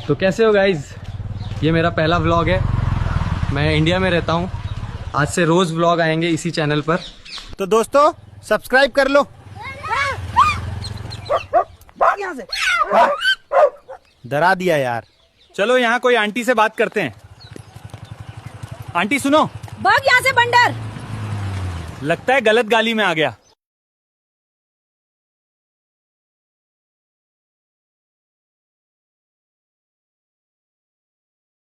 तो कैसे हो गाइज, ये मेरा पहला व्लॉग है। मैं इंडिया में रहता हूँ। आज से रोज व्लॉग आएंगे इसी चैनल पर। तो दोस्तों सब्सक्राइब कर लो। यहाँ से डरा दिया यार। चलो यहाँ कोई आंटी से बात करते हैं। आंटी सुनो, भाग यहाँ से बंदर। लगता है गलत गाली में आ गया।